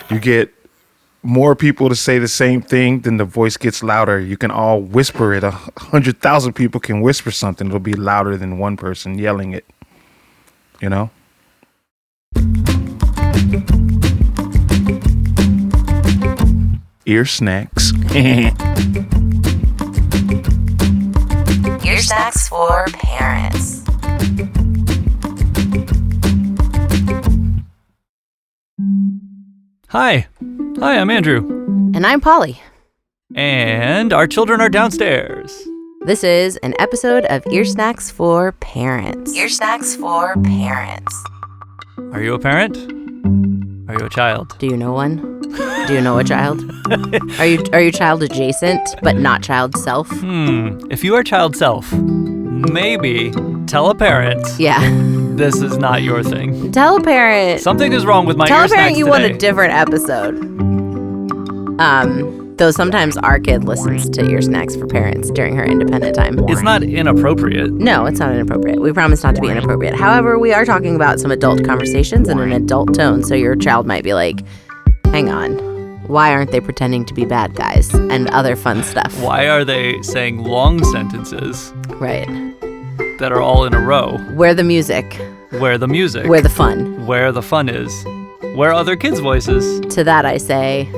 You get more people to say the same thing, then the voice gets louder. You can all whisper it. 100,000 people can whisper something. It'll be louder than one person yelling it. You know? Ear snacks. Ear snacks for parents. Hi, I'm Andrew. And I'm Polly. And our children are downstairs. This is an episode of Ear Snacks for Parents. Ear Snacks for Parents. Are you a parent? Are you a child? Do you know one? Do you know a child? Are you child adjacent, but not child self? If you are child self, maybe tell a parent. Yeah. This is not your thing. Tell a parent. Something is wrong with my Tell ear a parent snacks you today. want a different episode. Though sometimes our kid listens to Ear Snacks for Parents during her independent time. It's not inappropriate. No, it's not inappropriate. We promise not to be inappropriate. However, we are talking about some adult conversations in an adult tone, so your child might be like, hang on, why aren't they pretending to be bad guys? And other fun stuff. Why are they saying long sentences Right. that are all in a row? Where the music. Where the music. Where the fun. Where the fun is. Where other kids' voices. To that I say,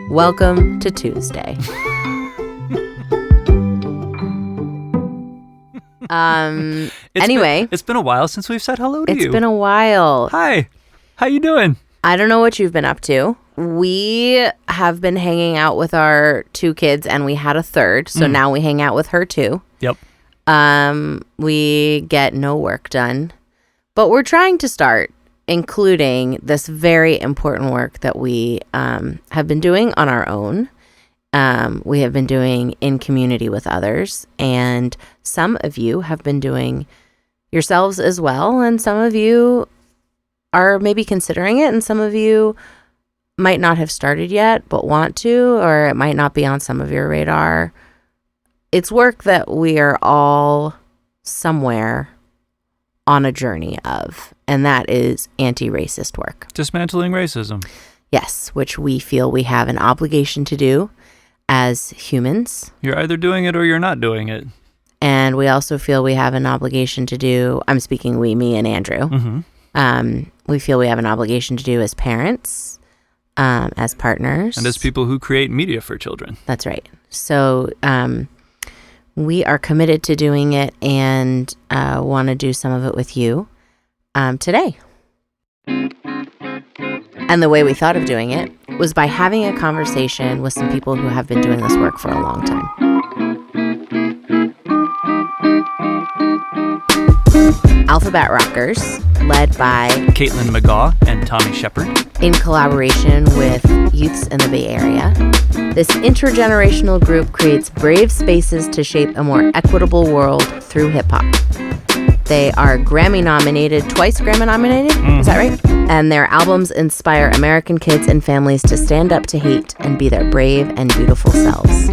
welcome to Tuesday. Anyway. It's been a while since we've said hello to you. It's been a while. Hi. How you doing? I don't know what you've been up to. We have been hanging out with our two kids, and we had a third, so now we hang out with her too. Yep. We get no work done, but we're trying to start including this very important work that we have been doing on our own. We have been doing in community with others, and some of you have been doing yourselves as well, and some of you are maybe considering it, and some of you might not have started yet but want to, or it might not be on some of your radar. It's work that we are all somewhere on a journey of, and that is anti-racist work. Dismantling racism. Yes, which we feel we have an obligation to do as humans. You're either doing it or you're not doing it. And we also feel we have an obligation to do, I'm speaking we, me, and Andrew. We feel we have an obligation to do as parents, as partners. And as people who create media for children. That's right. So we are committed to doing it and want to do some of it with you today. And the way we thought of doing it was by having a conversation with some people who have been doing this work for a long time. Alphabet Rockers, led by Kaitlin McGaw and Tommy Shepard, in collaboration with youths in the Bay Area. This intergenerational group creates brave spaces to shape a more equitable world through hip-hop. They are Grammy-nominated, twice Grammy-nominated, is that right? And their albums inspire American kids and families to stand up to hate and be their brave and beautiful selves.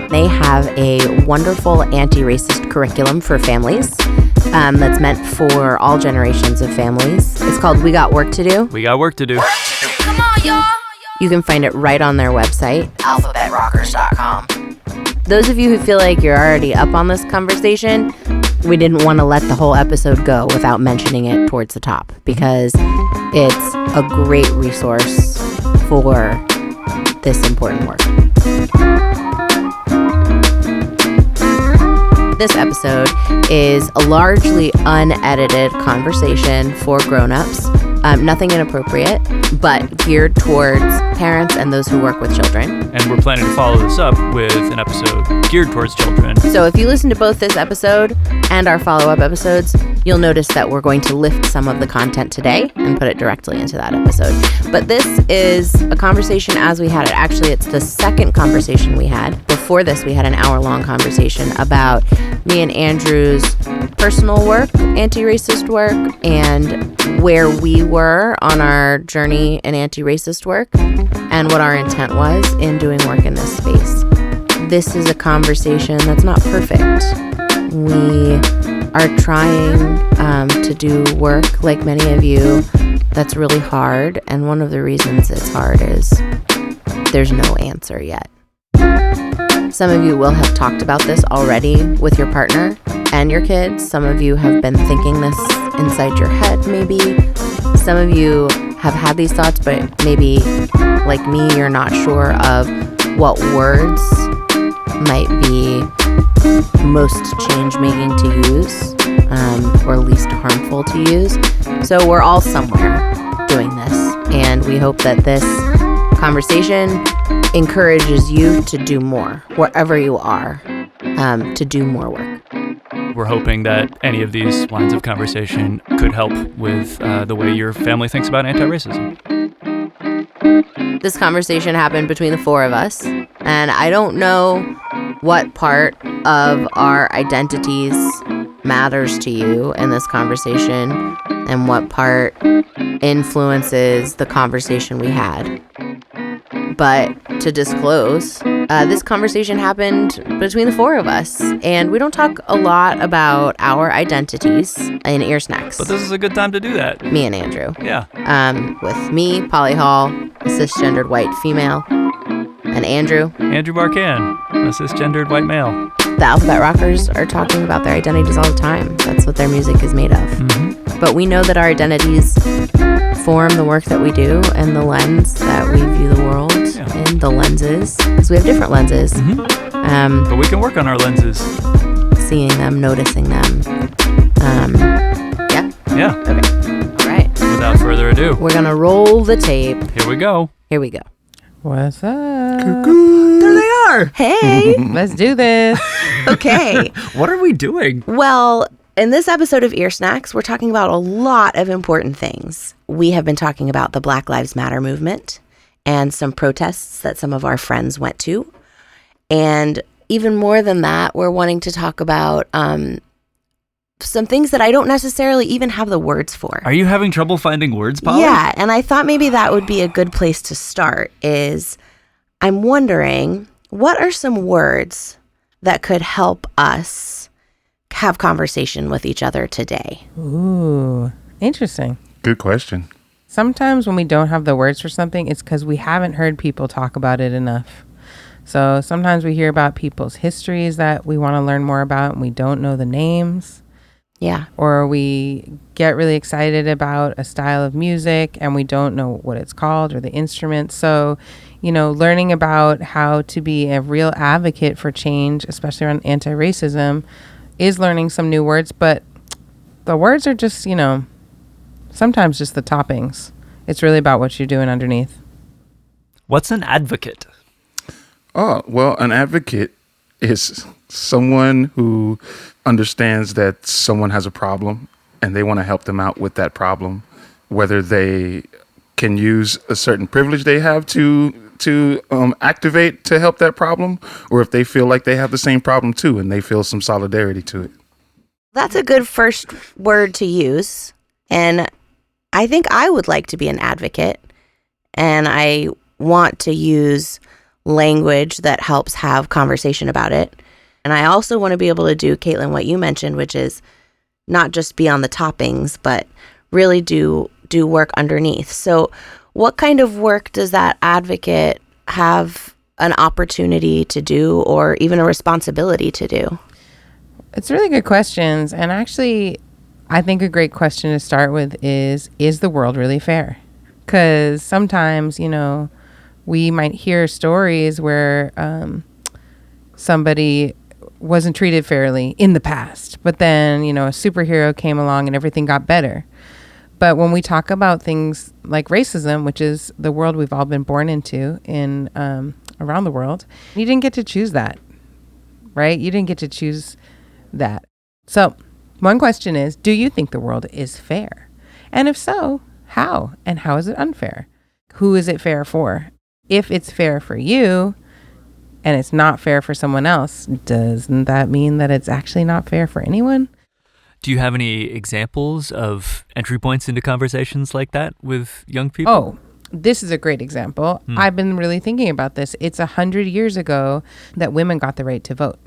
They have a wonderful anti-racist curriculum for families that's meant for all generations of families. It's called We Got Work to Do. We got work to do. Come on, y'all! You can find it right on their website, alphabetrockers.com. Those of you who feel like you're already up on this conversation, we didn't want to let the whole episode go without mentioning it towards the top, because it's a great resource for this important work. This episode is a largely unedited conversation for grown-ups. Nothing inappropriate, but geared towards parents and those who work with children. And we're planning to follow this up with an episode geared towards children. So if you listen to both this episode and our follow-up episodes, you'll notice that we're going to lift some of the content today and put it directly into that episode. But this is a conversation as we had it. Actually, it's the second conversation we had. Before this, we had an hour-long conversation about me and Andrew's personal work, anti-racist work, and where we were on our journey in anti-racist work and what our intent was in doing work in this space. This is a conversation that's not perfect. We are trying to do work, like many of you, that's really hard. And one of the reasons it's hard is there's no answer yet. Some of you will have talked about this already with your partner and your kids. Some of you have been thinking this inside your head, maybe. Some of you have had these thoughts, but maybe, like me, you're not sure of what words might be most change-making to use, or least harmful to use. So we're all somewhere doing this, and we hope that this conversation encourages you to do more, wherever you are, to do more work. We're hoping that any of these lines of conversation could help with the way your family thinks about anti-racism. This conversation happened between the four of us, and I don't know what part of our identities matters to you in this conversation and what part influences the conversation we had. But to disclose, this conversation happened between the four of us, and we don't talk a lot about our identities in Ear Snacks. But this is a good time to do that. Me and Andrew. Yeah. With me, Polly Hall, a cisgendered white female, and Andrew Barkan, a cisgendered white male. The Alphabet Rockers are talking about their identities all the time. That's what their music is made of. Mm-hmm. But we know that our identities form the work that we do and the lens that we view the world in, the lenses, because we have different lenses. Mm-hmm. But we can work on our lenses. Seeing them, noticing them. Yeah. Okay. All right. Without further ado, we're going to roll the tape. Here we go. What's up? Cuckoo. There they are. Hey. Let's do this. Okay. What are we doing? Well, in this episode of Ear Snacks, we're talking about a lot of important things. We have been talking about the Black Lives Matter movement and some protests that some of our friends went to. And even more than that, we're wanting to talk about some things that I don't necessarily even have the words for. Are you having trouble finding words, Polly? Yeah, and I thought maybe that would be a good place to start is I'm wondering, what are some words that could help us have conversation with each other today? Ooh, interesting. Good question. Sometimes when we don't have the words for something, it's because we haven't heard people talk about it enough. So sometimes we hear about people's histories that we want to learn more about and we don't know the names. Yeah. Or we get really excited about a style of music and we don't know what it's called or the instrument. So, learning about how to be a real advocate for change, especially around anti-racism, is learning some new words. But the words are just, sometimes just the toppings. It's really about what you're doing underneath. What's an advocate? Oh, well, an advocate is someone who understands that someone has a problem and they want to help them out with that problem, whether they can use a certain privilege they have to activate to help that problem, or if they feel like they have the same problem too and they feel some solidarity to it. That's a good first word to use. And I think I would like to be an advocate, and I want to use language that helps have conversation about it. And I also want to be able to do, Kaitlin, what you mentioned, which is not just be on the toppings, but really do work underneath. So what kind of work does that advocate have an opportunity to do, or even a responsibility to do? It's really good questions. And actually, I think a great question to start with is the world really fair? Because sometimes, we might hear stories where somebody wasn't treated fairly in the past, but then, a superhero came along and everything got better. But when we talk about things like racism, which is the world we've all been born into in around the world, you didn't get to choose that, right? You didn't get to choose that. So one question is, do you think the world is fair? And if so, how? And how is it unfair? Who is it fair for? If it's fair for you and it's not fair for someone else, doesn't that mean that it's actually not fair for anyone? Do you have any examples of entry points into conversations like that with young people? Oh, this is a great example. I've been really thinking about this. It's 100 years ago that women got the right to vote.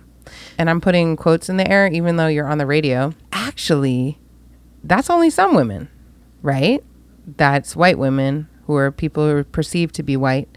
And I'm putting quotes in the air, even though you're on the radio. Actually, that's only some women, right? that's white women, who are people who are perceived to be white.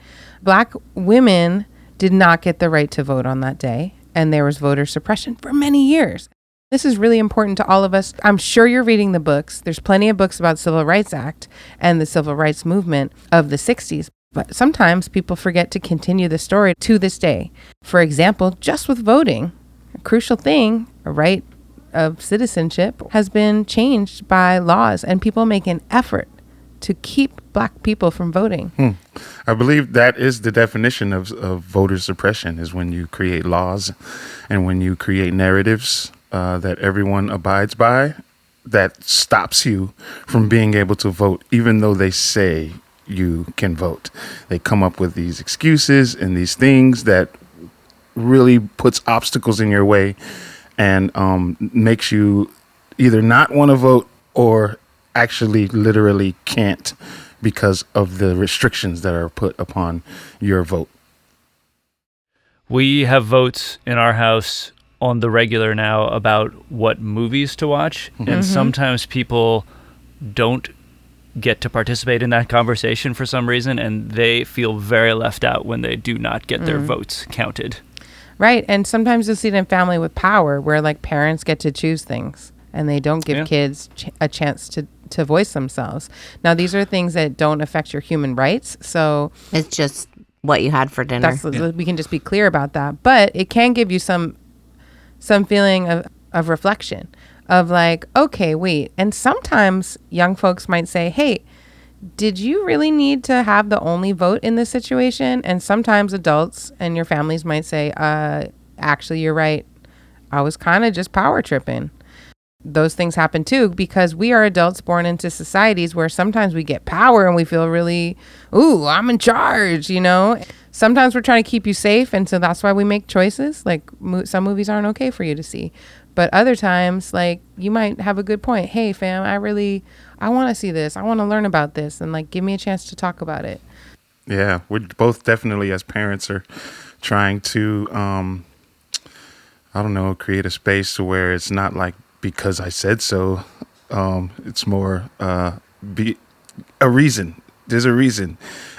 Black women did not get the right to vote on that day, and there was voter suppression for many years. This is really important to all of us. I'm sure you're reading the books. There's plenty of books about Civil Rights Act and the Civil Rights Movement of the 60s. But sometimes people forget to continue the story to this day. For example, just with voting, a crucial thing, a right of citizenship, has been changed by laws, and people make an effort to keep Black people from voting. I believe that is the definition of voter suppression, is when you create laws and when you create narratives that everyone abides by that stops you from being able to vote, even though they say you can vote. They come up with these excuses and these things that really puts obstacles in your way and makes you either not want to vote or actually literally can't because of the restrictions that are put upon your vote. We have votes in our house on the regular now about what movies to watch, and sometimes people don't get to participate in that conversation for some reason, and they feel very left out when they do not get their votes counted. Right. And sometimes you'll see it in family with power, where like parents get to choose things and they don't give kids a chance to voice themselves. Now, these are things that don't affect your human rights. So It's just what you had for dinner. we can just be clear about that. But it can give you some feeling of reflection of like, okay, wait. And sometimes young folks might say, hey, did you really need to have the only vote in this situation? And sometimes adults and your families might say, actually, you're right. I was kind of just power tripping. Those things happen too, because we are adults born into societies where sometimes we get power and we feel really, ooh, I'm in charge, you know? Sometimes we're trying to keep you safe. And so that's why we make choices. Like some movies aren't okay for you to see. But other times, like, you might have a good point. Hey, fam, I want to see this. I want to learn about this. And, like, give me a chance to talk about it. Yeah, we're both definitely, as parents, are trying to, create a space to where it's not like, because I said so. It's more be a reason. There's a reason.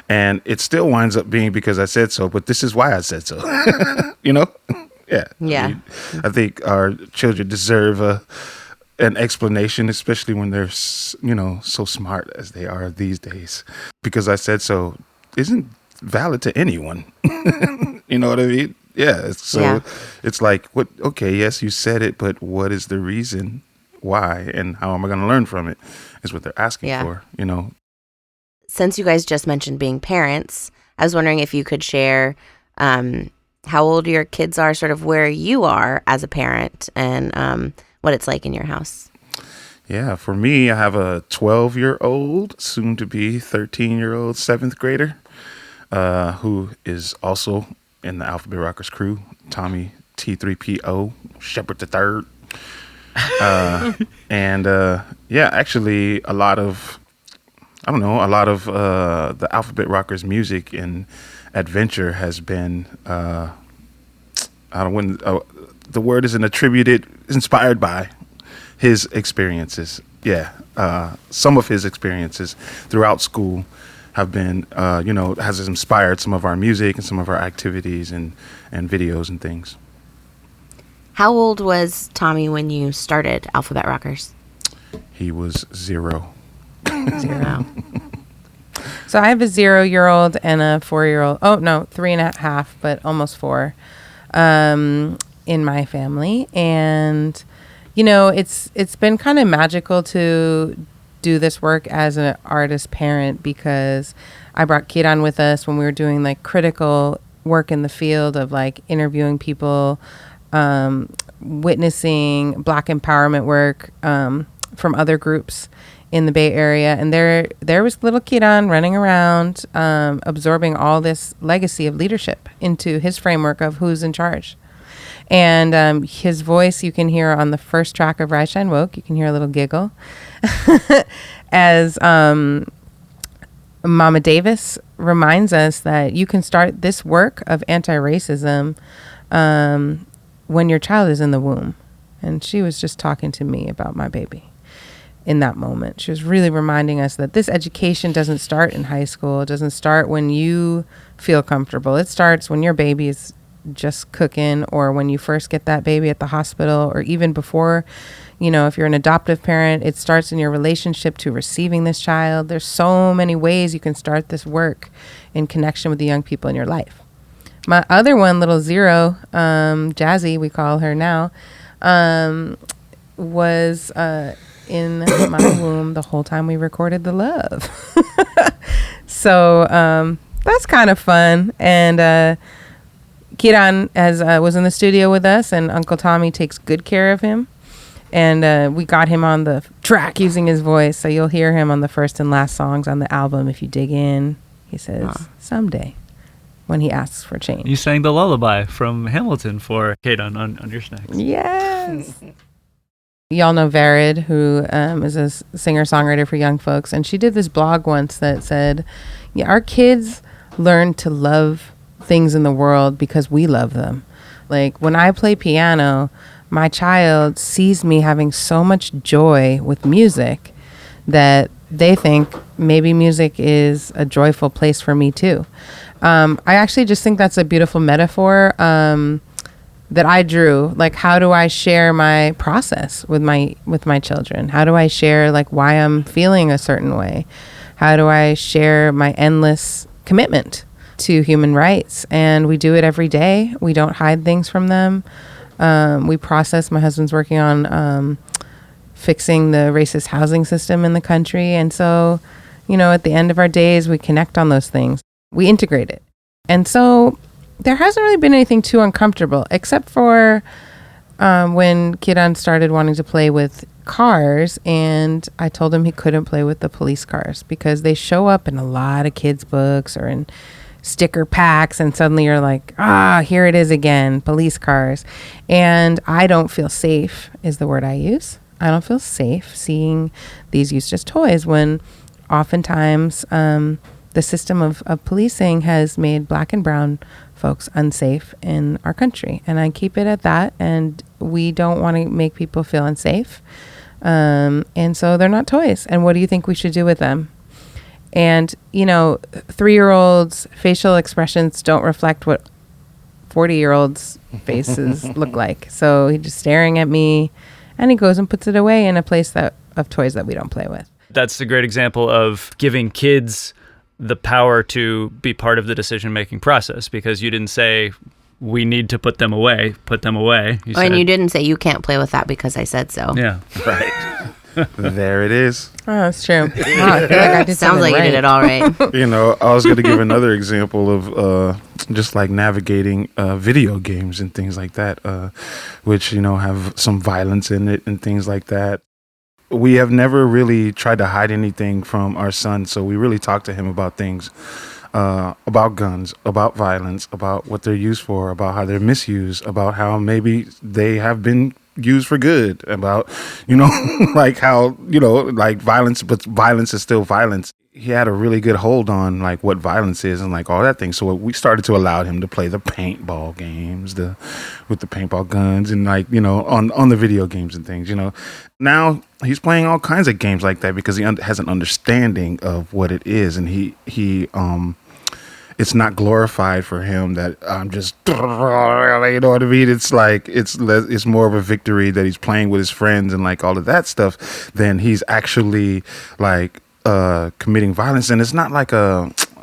And it still winds up being because I said so, but this is why I said so. You know? Yeah. Yeah. I think our children deserve an explanation, especially when they're, so smart as they are these days. Because I said so isn't valid to anyone. You know what I mean? Yeah. It's like, what? Okay, yes, you said it, but what is the reason why, and how am I going to learn from it? Is what they're asking for. You know. Since you guys just mentioned being parents, I was wondering if you could share how old your kids are, sort of where you are as a parent, and what it's like in your house. Yeah, for me, I have a 12-year-old, soon to be 13-year-old 7th grader, who is also in the Alphabet Rockers crew, Tommy T3PO, Shepherd the Third. Actually a lot of the Alphabet Rockers music and adventure has been, the word isn't attributed, inspired by his experiences. Yeah. Some of his experiences throughout school have been, has inspired some of our music and some of our activities and videos and things. How old was Tommy when you started Alphabet Rockers? He was 0. 0. So I have a 0-year-old and a 4-year-old. Oh, no, 3.5, but almost 4 in my family. And, it's been kind of magical to do this work as an artist parent, because I brought Kid with us when we were doing like critical work in the field of like interviewing people, witnessing Black empowerment work from other groups in the Bay Area. And there was little Kiran running around, absorbing all this legacy of leadership into his framework of who's in charge. And his voice, you can hear on the first track of Rise, Shine, Woke. You can hear a little giggle as Mama Davis reminds us that you can start this work of anti-racism when your child is in the womb. And she was just talking to me about my baby. in that moment. She was really reminding us that this education doesn't start in high school. It doesn't start when you feel comfortable. It starts when your baby is just cooking, or when you first get that baby at the hospital, or even before. If you're an adoptive parent, it starts in your relationship to receiving this child. There's so many ways you can start this work in connection with the young people in your life. My other one, little Zero, Jazzy, we call her now, was in my womb the whole time we recorded The Love. So that's kind of fun. And Kiran was in the studio with us, and Uncle Tommy takes good care of him. And we got him on the track using his voice. So you'll hear him on the first and last songs on the album. If you dig in, he says, someday, when he asks for change. You sang the lullaby from Hamilton for Kate on your snacks. Yes. Y'all know Verid, who is a singer-songwriter for young folks. And she did this blog once that said, our kids learn to love things in the world because we love them. Like when I play piano, my child sees me having so much joy with music that they think maybe music is a joyful place for me too. I actually just think that's a beautiful metaphor that I drew. Like, how do I share my process with my children? How do I share like why I'm feeling a certain way? How do I share my endless commitment to human rights? And we do it every day. We don't hide things from them. We process. My husband's working on fixing the racist housing system in the country. And so, at the end of our days, we connect on those things. We integrate it. And so there hasn't really been anything too uncomfortable, except for when Kiran started wanting to play with cars, and I told him he couldn't play with the police cars because they show up in a lot of kids' books or in sticker packs, and suddenly you're like, here it is again, police cars. And I don't feel safe is the word I use. I don't feel safe seeing these used as toys when oftentimes the system of policing has made Black and brown folks unsafe in our country. And I keep it at that. And we don't want to make people feel unsafe. And so they're not toys. And what do you think we should do with them? And, 3-year-olds' facial expressions don't reflect what 40-year-olds' faces look like. So he's just staring at me, and he goes and puts it away in a place of toys that we don't play with. That's a great example of giving kids the power to be part of the decision-making process, because you didn't say, we need to put them away. And you didn't say, you can't play with that because I said so. Yeah. Right. There it is. Oh, that's true. I feel like I did Sounds like right. you did it all right. I was going to give another example of just like navigating video games and things like that, which, have some violence in it and things like that. We have never really tried to hide anything from our son, so we really talk to him about things, about guns, about violence, about what they're used for, about how they're misused, about how maybe they have been used for good, about, like how, like violence, but violence is still violence. He had a really good hold on like what violence is and like all that thing. So we started to allow him to play the paintball games, with the paintball guns and like, on the video games and things, Now he's playing all kinds of games like that because he has an understanding of what it is. And he it's not glorified for him that I'm just, you know what I mean? It's like, it's more of a victory that he's playing with his friends and like all of that stuff than he's actually like committing violence. And it's not like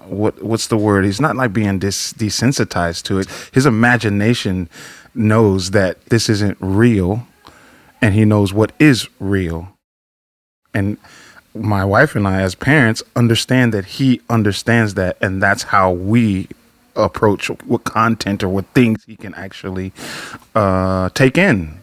what's the word? He's not like being desensitized to it. His imagination knows that this isn't real, and he knows what is real. And my wife and I, as parents, understand that he understands that, and that's how we approach what content or what things he can actually take in,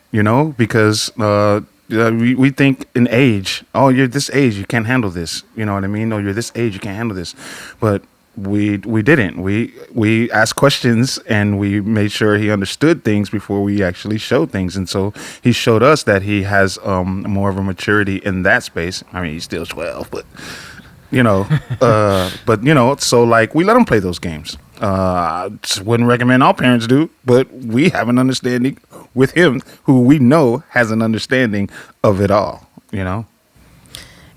because we think in age, oh, you're this age, you can't handle this, you know what I mean? Oh, you're this age, you can't handle this. But we didn't. We asked questions, and we made sure he understood things before we actually showed things. And so he showed us that he has more of a maturity in that space. I mean, he's still 12, but so like we let him play those games. Just wouldn't recommend all parents do, but we have an understanding with him who we know has an understanding of it all,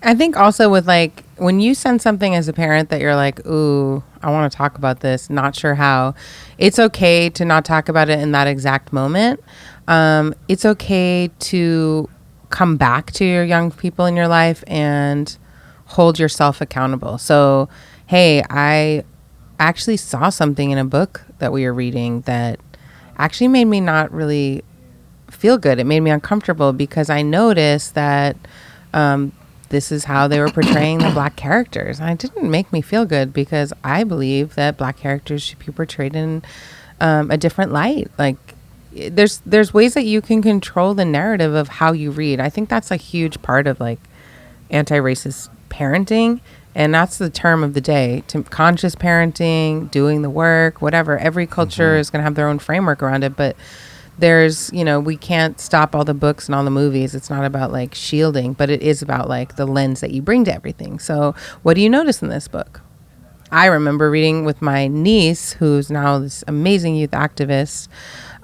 I think also with like when you send something as a parent that you're like, ooh, I want to talk about this, not sure how, it's okay to not talk about it in that exact moment. It's okay to come back to your young people in your life and hold yourself accountable. So, hey, I actually saw something in a book that we were reading that actually made me not really feel good. It made me uncomfortable because I noticed that this is how they were portraying the black characters. And it didn't make me feel good because I believe that black characters should be portrayed in a different light. Like there's ways that you can control the narrative of how you read. I think that's a huge part of like anti-racist parenting. And that's the term of the day, to conscious parenting, doing the work, whatever. Every culture is going to have their own framework around it. But there's, we can't stop all the books and all the movies. It's not about like shielding, but it is about like the lens that you bring to everything. So what do you notice in this book? I remember reading with my niece, who's now this amazing youth activist.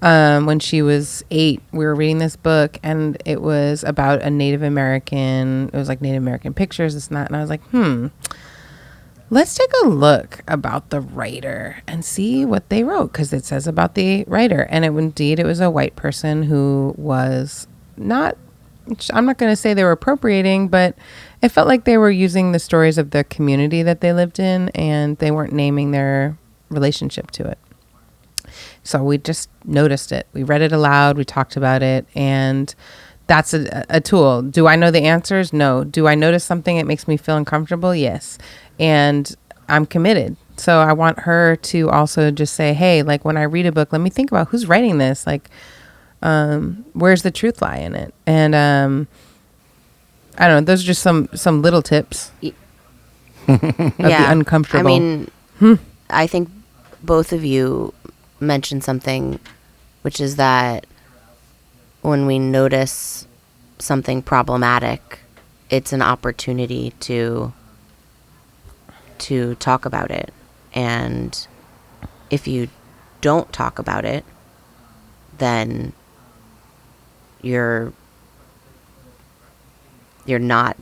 When she was 8, we were reading this book, and it was about a Native American. It was like Native American pictures, this and that. And I was like, let's take a look about the writer and see what they wrote, because it says about the writer. And it was a white person who was not, I'm not going to say they were appropriating, but it felt like they were using the stories of the community that they lived in, and they weren't naming their relationship to it. So we just noticed it. We read it aloud. We talked about it. And that's a tool. Do I know the answers? No. Do I notice something that makes me feel uncomfortable? Yes. And I'm committed. So I want her to also just say, hey, like when I read a book, let me think about who's writing this. Like, where's the truth lie in it? And I don't know. Those are just some little tips of the uncomfortable. I mean, I think both of you mentioned something, which is that when we notice something problematic, it's an opportunity to talk about it. And if you don't talk about it, then you're not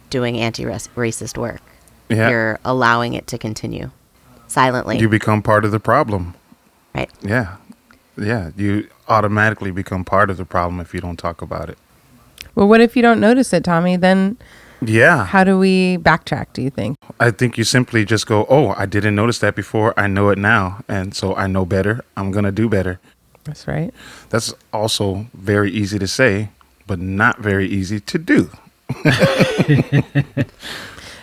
doing anti-racist work. Yeah. You're allowing it to continue silently. You become part of the problem. Right. Yeah. Yeah. You automatically become part of the problem if you don't talk about it. Well, what if you don't notice it, Tommy? Then how do we backtrack, do you think? I think you simply just go, oh, I didn't notice that before. I know it now. And so I know better. I'm going to do better. That's right. That's also very easy to say, but not very easy to do.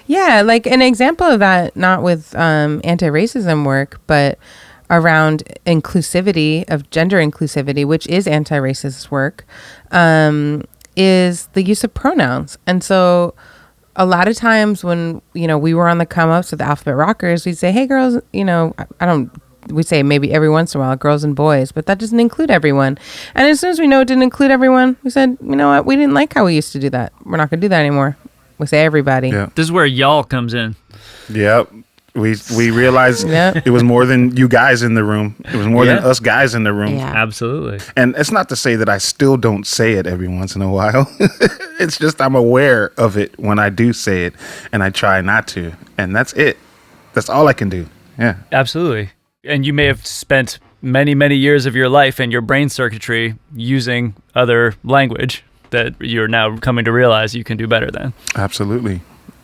Yeah, like an example of that, not with anti-racism work, but around inclusivity, of gender inclusivity, which is anti-racist work, is the use of pronouns. And so a lot of times when, we were on the come-ups with Alphabet Rockers, we'd say, hey, girls, we say maybe every once in a while, girls and boys, but that doesn't include everyone. And as soon as we know it didn't include everyone, we said, you know what, we didn't like how we used to do that. We're not going to do that anymore. We say everybody. Yeah. This is where y'all comes in. Yep. We realized it was more than you guys in the room. It was more than us guys in the room. Yeah. Absolutely. And it's not to say that I still don't say it every once in a while. It's just I'm aware of it when I do say it, and I try not to. And that's it. That's all I can do. Yeah. Absolutely. And you may have spent many, many years of your life and your brain circuitry using other language that you're now coming to realize you can do better than. Absolutely.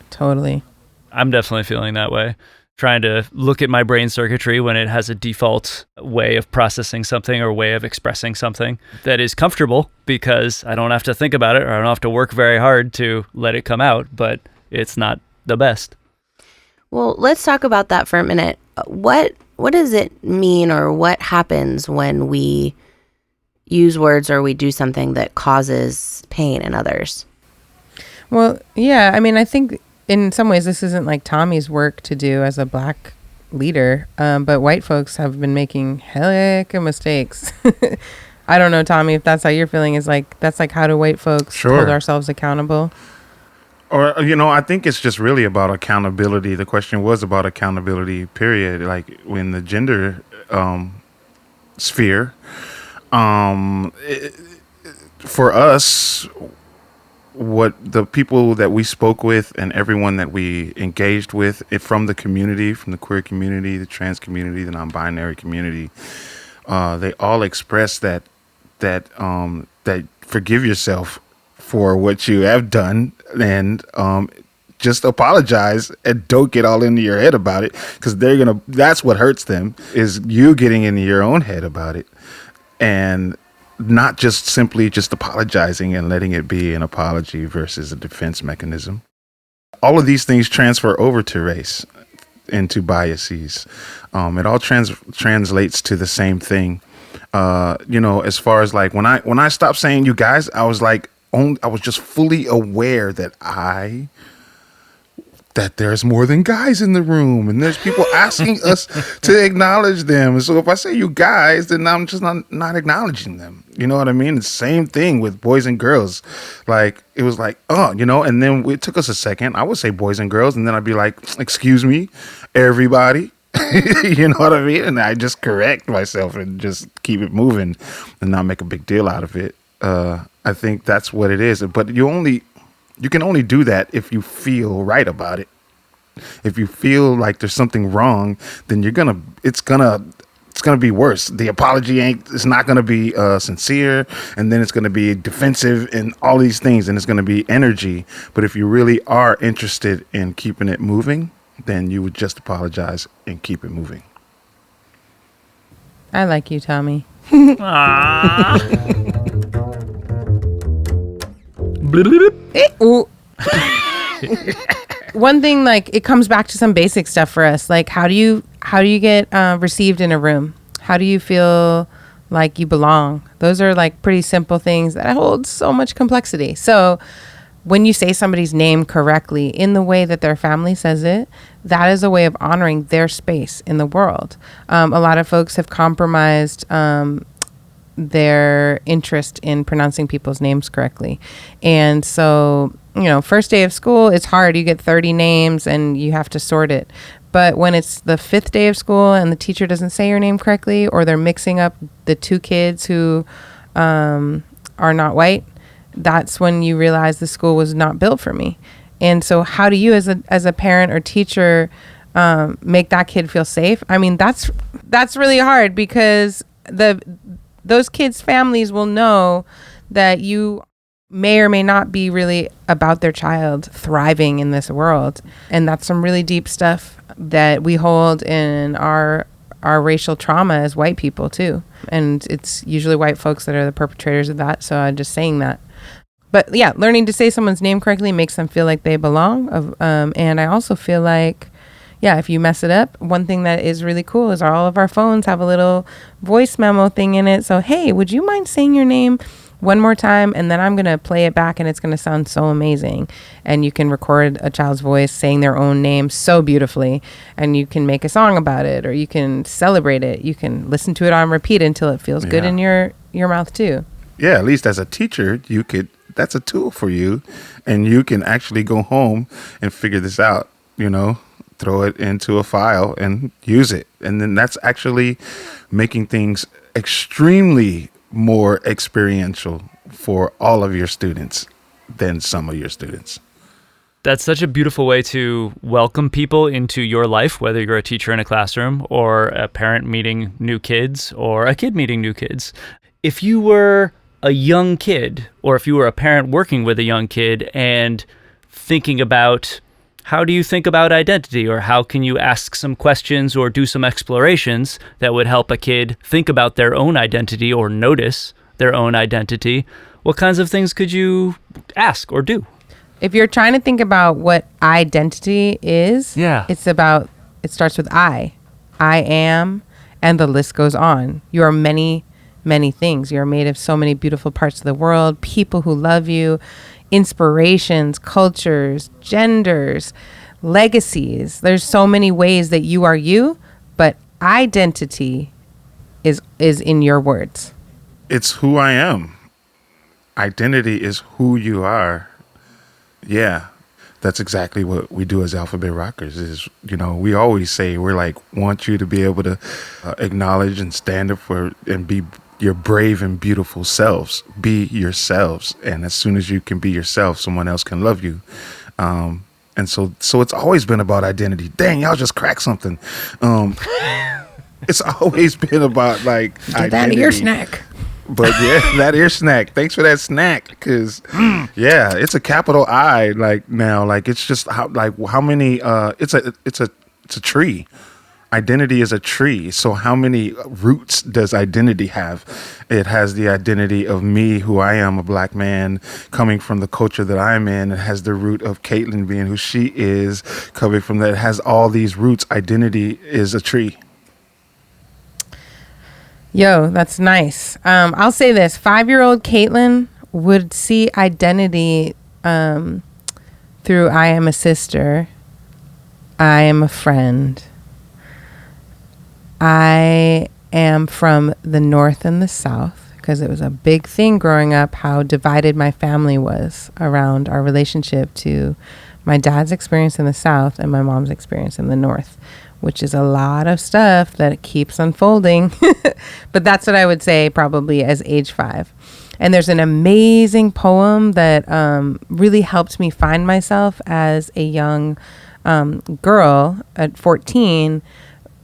Totally. I'm definitely feeling that way. Trying to look at my brain circuitry when it has a default way of processing something or way of expressing something that is comfortable because I don't have to think about it or I don't have to work very hard to let it come out, but it's not the best. Well, let's talk about that for a minute. What does it mean, or what happens when we use words or we do something that causes pain in others? Well, yeah, I mean, I think in some ways this isn't like Tommy's work to do as a black leader, but white folks have been making heck of mistakes. I don't know, Tommy, if that's how you're feeling, is like, that's like, how do white folks hold ourselves accountable? Or, I think it's just really about accountability. The question was about accountability, period. Like in the gender sphere, for us, what the people that we spoke with and everyone that we engaged with from the community, from the queer community, the trans community, the non-binary community, they all expressed that forgive yourself for what you have done, and just apologize and don't get all into your head about it, because that's what hurts them, is you getting into your own head about it, and not just simply just apologizing and letting it be an apology versus a defense mechanism. All of these things transfer over to race, into biases. It all translates to the same thing. As far as like when I stopped saying you guys, I was just fully aware that there's more than guys in the room, and there's people asking us to acknowledge them. And so if I say you guys, then I'm just not acknowledging them. You know what I mean? The same thing with boys and girls. Like, it was like, and then it took us a second. I would say boys and girls, and then I'd be like, excuse me, everybody. You know what I mean? And I just correct myself and just keep it moving and not make a big deal out of it. I think that's what it is. But you can only do that if you feel right about it. If you feel like there's something wrong, then it's gonna be worse. The apology it's not gonna be sincere, and then it's gonna be defensive and all these things, and it's gonna be energy. But if you really are interested in keeping it moving, then you would just apologize and keep it moving. I like you, Tommy. One thing, like, it comes back to some basic stuff for us. Like, how do you get received in a room? How do you feel like you belong? Those are like pretty simple things that hold so much complexity. So when you say somebody's name correctly in the way that their family says it, that is a way of honoring their space in the world. A lot of folks have compromised their interest in pronouncing people's names correctly. And so, first day of school, it's hard. You get 30 names and you have to sort it. But when it's the 5th day of school and the teacher doesn't say your name correctly, or they're mixing up the 2 kids who are not white, that's when you realize the school was not built for me. And so how do you as a parent or teacher make that kid feel safe? I mean, that's really hard, because those kids' families will know that you may or may not be really about their child thriving in this world. And that's some really deep stuff that we hold in our racial trauma as white people too. And it's usually white folks that are the perpetrators of that. So I'm just saying that. But yeah, learning to say someone's name correctly makes them feel like they belong. And I also feel like, yeah, if you mess it up, one thing that is really cool is all of our phones have a little voice memo thing in it. So, hey, would you mind saying your name one more time? And then I'm going to play it back and it's going to sound so amazing. And you can record a child's voice saying their own name so beautifully. And you can make a song about it, or you can celebrate it. You can listen to it on repeat until it feels good in your mouth too. Yeah, at least as a teacher, that's a tool for you. And you can actually go home and figure this out, throw it into a file and use it. And then that's actually making things extremely more experiential for all of your students than some of your students. That's such a beautiful way to welcome people into your life, whether you're a teacher in a classroom or a parent meeting new kids or a kid meeting new kids. If you were a young kid, or if you were a parent working with a young kid and thinking about how do you think about identity, or how can you ask some questions or do some explorations that would help a kid think about their own identity or notice their own identity, what kinds of things could you ask or do? If you're trying to think about what identity is, it starts with I am, and the list goes on. You are many, many things. You're made of so many beautiful parts of the world, people who love you, inspirations, cultures, genders, legacies. There's so many ways that you are you, but identity is in your words. It's who I am. Identity is who you are. Yeah, that's exactly what we do as Alphabet Rockers. Is, we always say, we're like, want you to be able to acknowledge and stand up for and be your brave and beautiful selves. Be yourselves. And as soon as you can be yourself, someone else can love you. And so it's always been about identity. Dang, y'all just cracked something. It's always been about like Get that ear snack. But yeah, that ear snack. Thanks for that snack. Because yeah, it's a capital I. Like now, like it's just how many. It's a tree. Identity is a tree. So how many roots does identity have? It has the identity of me, who I am, a black man coming from the culture that I'm in. It has the root of Kaitlin being who she is, coming from that. It has all these roots. Identity is a tree. Yo, that's nice. I'll say this: 5-year-old Kaitlin would see identity through I am a sister, I am a friend, I am from the North and the South, because it was a big thing growing up how divided my family was around our relationship to my dad's experience in the South and my mom's experience in the North, which is a lot of stuff that keeps unfolding. But that's what I would say probably as age 5. And there's an amazing poem that really helped me find myself as a young girl at 14,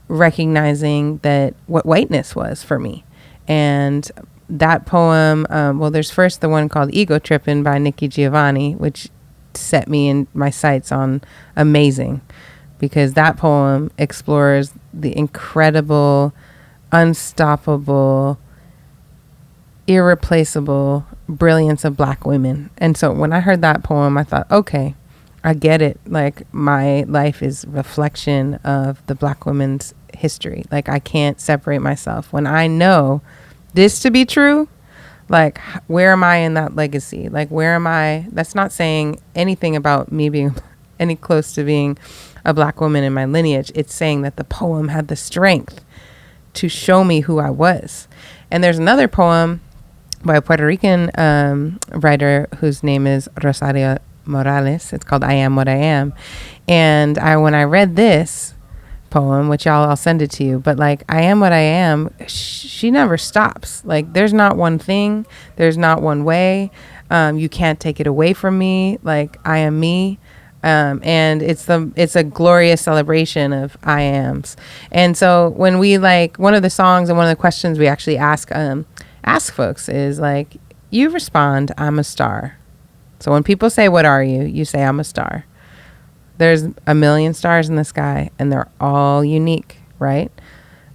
recognizing that what whiteness was for me. And that poem, well, there's first the one called Ego Trippin' by Nikki Giovanni, which set me in my sights on Amazing, because that poem explores the incredible, unstoppable, irreplaceable brilliance of black women. And so when I heard that poem, I thought, okay, I get it. Like, my life is reflection of the black women's history. Like, I can't separate myself. When I know this to be true, like, where am I in that legacy? Like, where am I? That's not saying anything about me being any close to being a black woman in my lineage. It's saying that the poem had the strength to show me who I was. And there's another poem by a Puerto Rican writer whose name is Rosario Morales. It's called I Am What I Am. And when I read this poem, which I'll send it to you, but like, I am what I am, she never stops. Like, there's not one thing, there's not one way. You can't take it away from me. Like, I am me. And it's a glorious celebration of I ams. And so when we, like, one of the songs and one of the questions we actually ask folks is like, you respond, I'm a star. So when people say, what are you? You say, I'm a star. There's a million stars in the sky and they're all unique, right?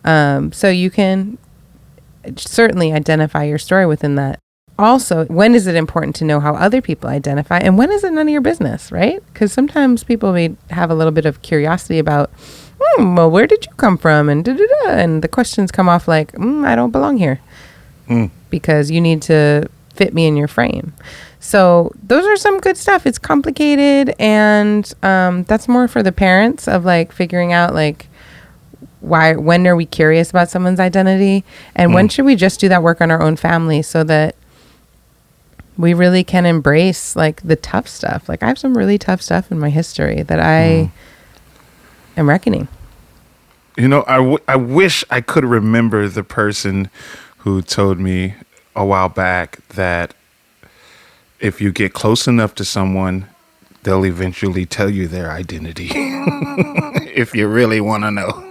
So you can certainly identify your story within that. Also, when is it important to know how other people identify, and when is it none of your business, right? Because sometimes people may have a little bit of curiosity about, well, where did you come from? And da-da-da. And the questions come off like, I don't belong here because you need to fit me in your frame. So those are some good stuff. It's complicated, and that's more for the parents of like figuring out like when are we curious about someone's identity, and when should we just do that work on our own family so that we really can embrace like the tough stuff. Like, I have some really tough stuff in my history that I am reckoning. You know, I wish I could remember the person who told me a while back that if you get close enough to someone, they'll eventually tell you their identity. If you really want to know.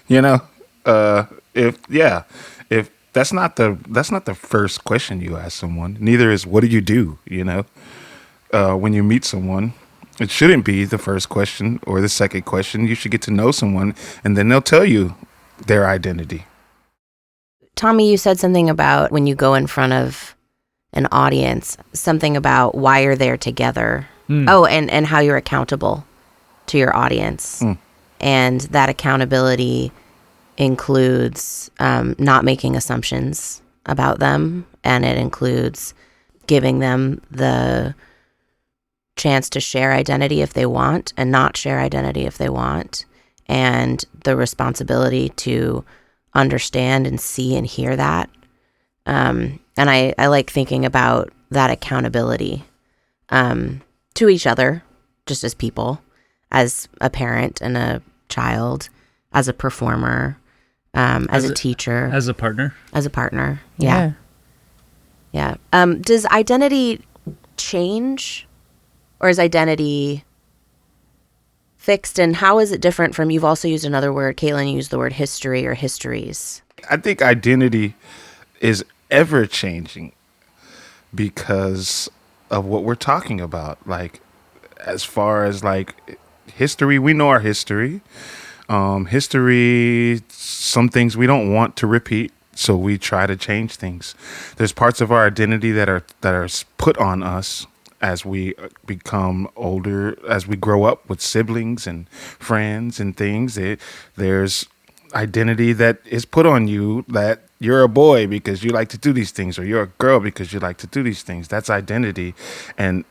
You know, if that's not the first question you ask someone. Neither is, what do you do? You know, when you meet someone, it shouldn't be the first question or the second question. You should get to know someone, and then they'll tell you their identity. Tommy, you said something about when you go in front of an audience, something about why you're there together. Oh, and how you're accountable to your audience. And that accountability includes not making assumptions about them, and it includes giving them the chance to share identity if they want and not share identity if they want, and the responsibility to understand and see and hear that. And I like thinking about that accountability to each other, just as people, as a parent and a child, as a performer, as a teacher, as a partner. as a partner. Yeah. Does identity change, or is identity fixed? And how is it different from, you've also used another word, Kaitlin used the word history or histories. I think identity is ever changing because of what we're talking about. Like, as far as like history, we know our history. History, some things we don't want to repeat, so we try to change things. There's parts of our identity that are put on us as we become older, as we grow up with siblings and friends and things. There's identity that is put on you, that you're a boy because you like to do these things, or you're a girl because you like to do these things. That's identity. And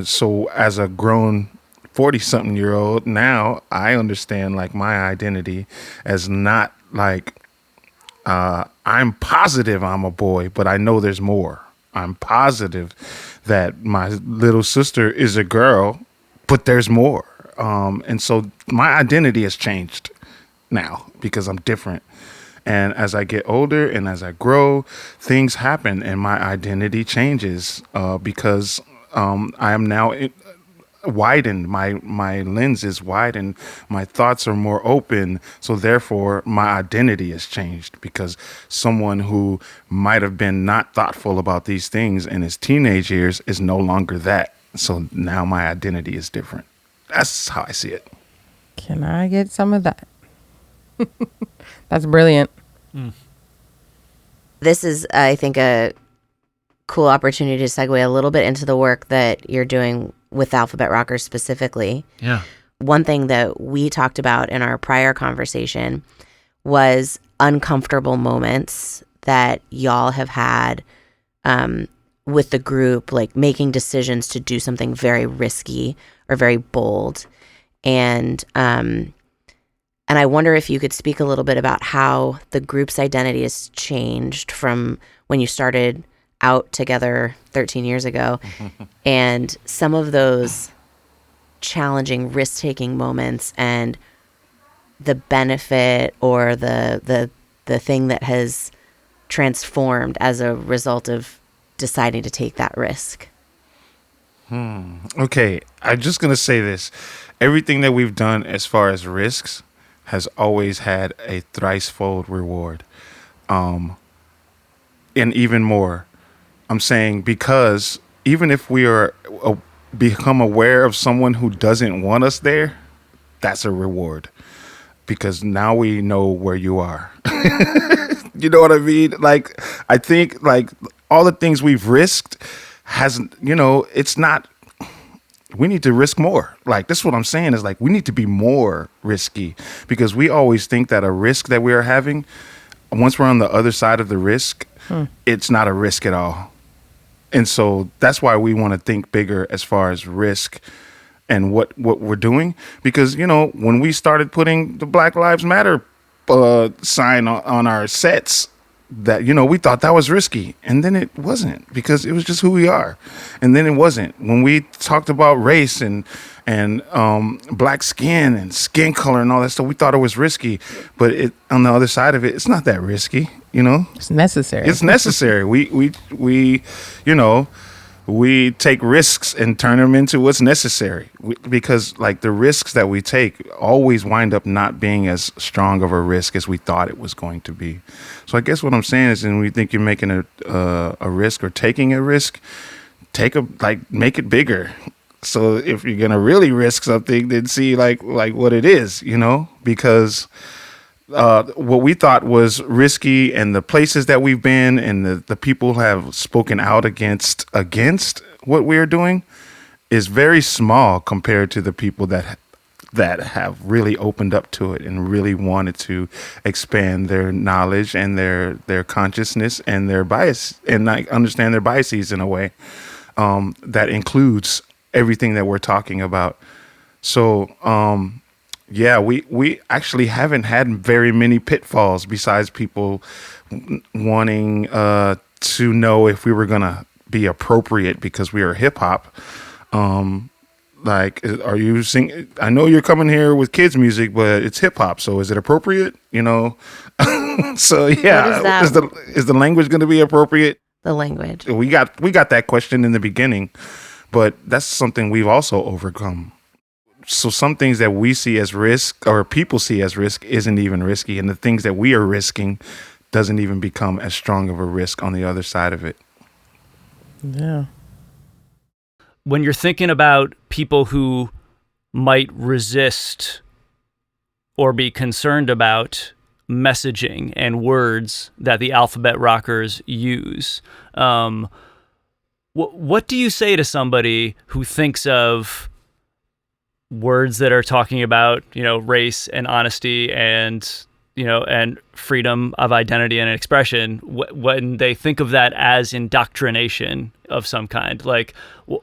so as a grown 40-something-year-old now, I understand like my identity as not like I'm positive I'm a boy, but I know there's more. I'm positive that my little sister is a girl, but there's more. And so my identity has changed now because I'm different. And as I get older and as I grow, things happen and my identity changes because I am now widened. My lens is widened. My thoughts are more open. So therefore, my identity has changed because someone who might have been not thoughtful about these things in his teenage years is no longer that. So now my identity is different. That's how I see it. Can I get some of that? That's brilliant. This is, I think, a cool opportunity to segue a little bit into the work that you're doing with Alphabet Rockers specifically. Yeah. One thing that we talked about in our prior conversation was uncomfortable moments that y'all have had with the group, like making decisions to do something very risky or very bold. And I wonder if you could speak a little bit about how the group's identity has changed from when you started out together 13 years ago and some of those challenging risk-taking moments and the benefit or the thing that has transformed as a result of deciding to take that risk. Okay, I'm just going to say this. Everything that we've done as far as risks has always had a thrice-fold reward. And even more. I'm saying because even if we are become aware of someone who doesn't want us there, that's a reward because now we know where you are. You know what I mean? Like, I think like all the things we've risked hasn't, it's not, we need to risk more. Like, this is what I'm saying is like, we need to be more risky because we always think that a risk that we are having, once we're on the other side of the risk, it's not a risk at all. And so that's why we want to think bigger as far as risk and what we're doing. Because, when we started putting the Black Lives Matter sign on our sets, that, we thought that was risky. And then it wasn't because it was just who we are. And then it wasn't. When we talked about race and black skin and skin color and all that stuff, we thought it was risky. But on the other side of it, it's not that risky. It's necessary. It's necessary. We take risks and turn them into what's necessary because like the risks that we take always wind up not being as strong of a risk as we thought it was going to be. So I guess what I'm saying is, when we think you're making a risk or taking a risk, make it bigger. So if you're gonna really risk something, then see like what it is, because what we thought was risky and the places that we've been and the people have spoken out against what we're doing is very small compared to the people that have really opened up to it and really wanted to expand their knowledge and their consciousness and their bias and like understand their biases in a way that includes everything that we're talking about. So, yeah, we actually haven't had very many pitfalls besides people wanting to know if we were going to be appropriate because we are hip hop. Like, are you sing? I know you're coming here with kids music, but it's hip hop. So is it appropriate? You know. So yeah, What is that? Is the language going to be appropriate? The language. We got that question in the beginning, but that's something we've also overcome. So some things that we see as risk or people see as risk isn't even risky, and the things that we are risking doesn't even become as strong of a risk on the other side of it. Yeah. When you're thinking about people who might resist or be concerned about messaging and words that the alphabet rockers use, what do you say to somebody who thinks of words that are talking about, race and honesty and and freedom of identity and expression, when they think of that as indoctrination of some kind? Like,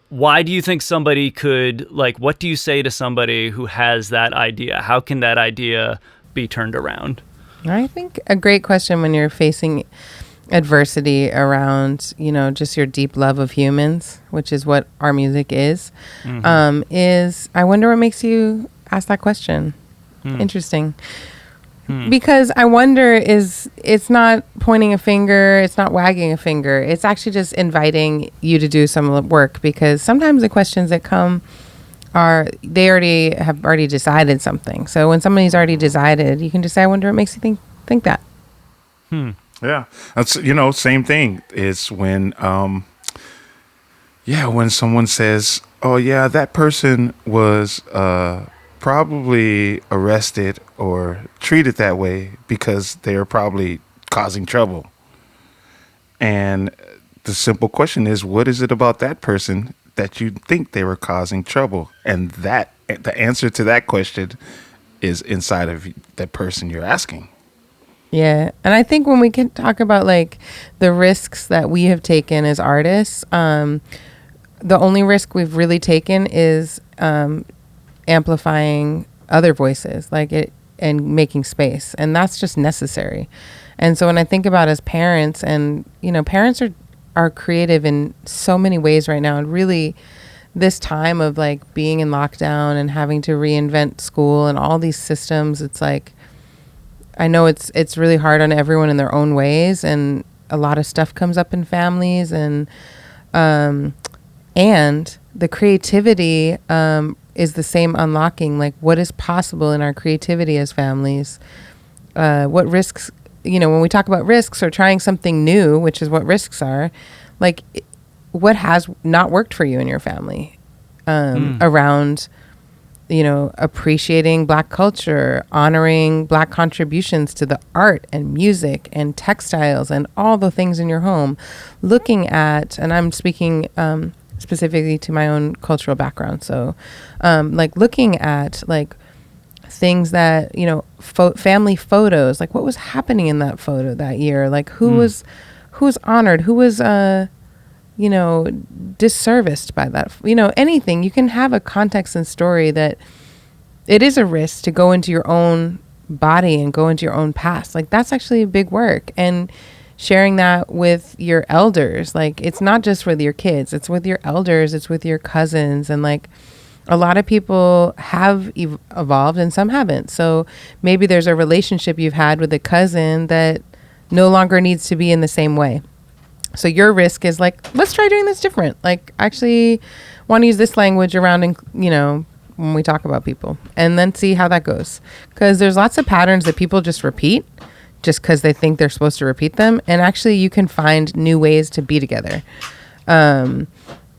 why do you think somebody could, what do you say to somebody who has that idea? How can that idea be turned around? I think a great question when you're facing adversity around, just your deep love of humans, which is what our music is, is I wonder what makes you ask that question. Interesting. Because I wonder it's not pointing a finger, it's not wagging a finger. It's actually just inviting you to do some work, because sometimes the questions that come they have already decided something. So when somebody's already decided, you can just say, I wonder what makes you think that. Yeah. That's, same thing is when, when someone says, oh yeah, that person was, probably arrested or treated that way because they're probably causing trouble. And the simple question is, what is it about that person that you think they were causing trouble? And that the answer to that question is inside of that person you're asking. Yeah. And I think when we can talk about the risks that we have taken as artists, the only risk we've really taken is amplifying other voices and making space, and that's just necessary. And so when I think about as parents, and parents are creative in so many ways right now, and really this time of being in lockdown and having to reinvent school and all these systems, it's I know it's really hard on everyone in their own ways, and a lot of stuff comes up in families, and the creativity is the same unlocking, what is possible in our creativity as families. What risks, when we talk about risks or trying something new, which is what risks are, what has not worked for you in your family around, appreciating Black culture, honoring Black contributions to the art and music and textiles and all the things in your home, looking at, and I'm speaking specifically to my own cultural background. So, looking at things that, family photos, what was happening in that photo that year? Who was honored? Who was, disserviced by that? Anything. You can have a context and story that it is a risk to go into your own body and go into your own past. That's actually a big work. And sharing that with your elders, it's not just with your kids, it's with your elders, it's with your cousins. And a lot of people have evolved and some haven't. So maybe there's a relationship you've had with a cousin that no longer needs to be in the same way. So your risk is let's try doing this different. Actually want to use this language around, when we talk about people, and then see how that goes. Because there's lots of patterns that people just repeat just because they think they're supposed to repeat them. And actually you can find new ways to be together. And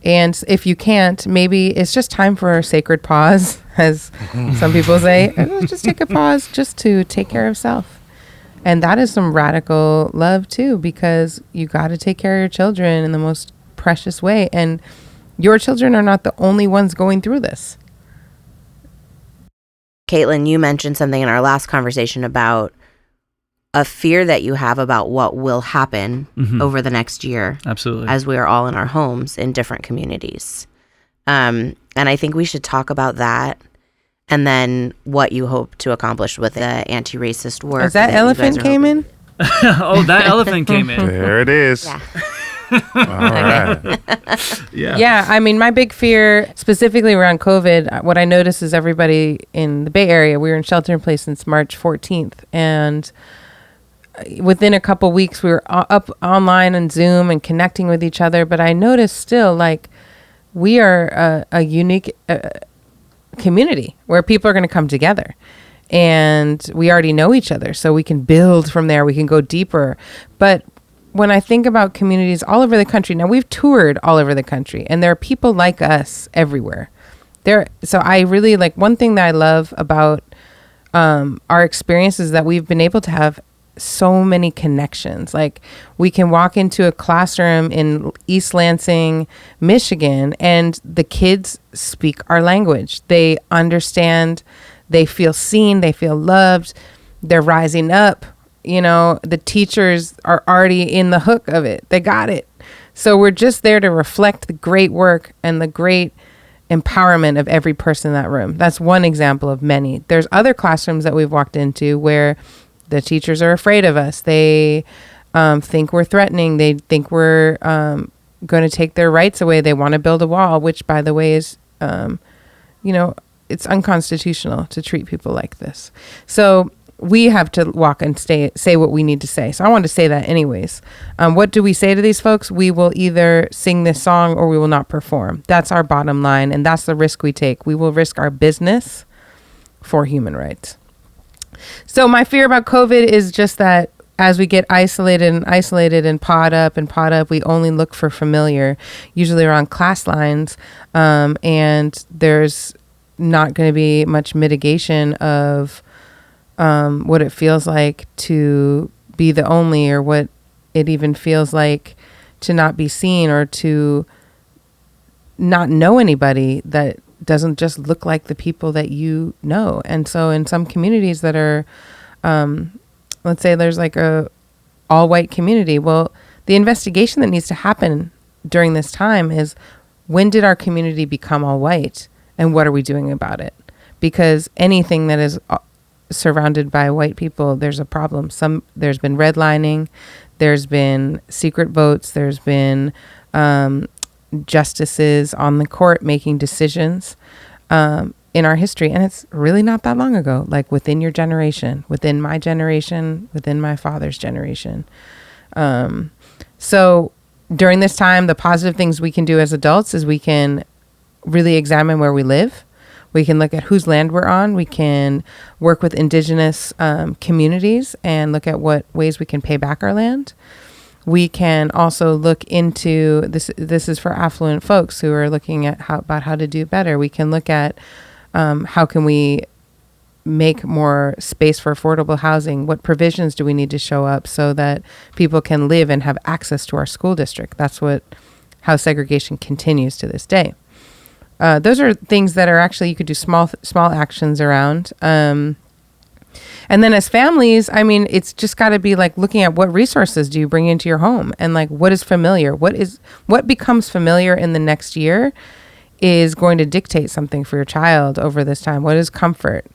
if you can't, maybe it's just time for a sacred pause, as some people say. Just take a pause just to take care of self. And that is some radical love too, because you got to take care of your children in the most precious way. And your children are not the only ones going through this. Kaitlin, you mentioned something in our last conversation about a fear that you have about what will happen over the next year. Absolutely. As we are all in our homes in different communities. And I think we should talk about that, and then what you hope to accomplish with the anti-racist work. As that elephant came in? Oh, that elephant came in. There it is. Yeah. right. Yeah, I mean, my big fear, specifically around COVID, what I noticed is everybody in the Bay Area, we were in shelter in place since March 14th. And within a couple weeks, we were up online on Zoom and connecting with each other. But I noticed still, like, we are a unique community where people are going to come together. And we already know each other, so we can build from there. We can go deeper. But when I think about communities all over the country, now we've toured all over the country, and there are people like us everywhere. So I really like, one thing that I love about our experience is that we've been able to have so many connections. Like, we can walk into a classroom in East Lansing, Michigan, and the kids speak our language. They understand, they feel seen, they feel loved, they're rising up. You know, the teachers are already in the hook of it. They got it. So we're just there to reflect the great work and the great empowerment of every person in that room. That's one example of many. There's other classrooms that we've walked into where the teachers are afraid of us. They think we're threatening. They think we're going to take their rights away. They want to build a wall, which, by the way, is, it's unconstitutional to treat people like this. So we have to walk and say what we need to say. So I want to say that anyways. What do we say to these folks? We will either sing this song or we will not perform. That's our bottom line, and that's the risk we take. We will risk our business for human rights. So my fear about COVID is just that as we get isolated and pod up, we only look for familiar, usually around class lines, and there's not going to be much mitigation of what it feels like to be the only, or what it even feels like to not be seen, or to not know anybody that doesn't just look like the people that you know. And so in some communities that are, let's say there's like a all white community. Well, the investigation that needs to happen during this time is, when did our community become all white, and what are we doing about it? Because anything that is surrounded by white people, there's a problem. There's been redlining, there's been secret votes, there's been justices on the court making decisions in our history, and it's really not that long ago. Like, within your generation, within my generation, within my father's generation. So during this time, the positive things we can do as adults is we can really examine where we live. We can look at whose land we're on. We can work with indigenous communities and look at what ways we can pay back our land. We can also look into this. This is for affluent folks who are looking at how to do better. We can look at how can we make more space for affordable housing. What provisions do we need to show up so that people can live and have access to our school district? That's how segregation continues to this day. Those are things that are actually, you could do small actions around. And then as families, I mean, it's just got to be like looking at what resources do you bring into your home, and like what is familiar, what becomes familiar in the next year is going to dictate something for your child over this time. What is comfort,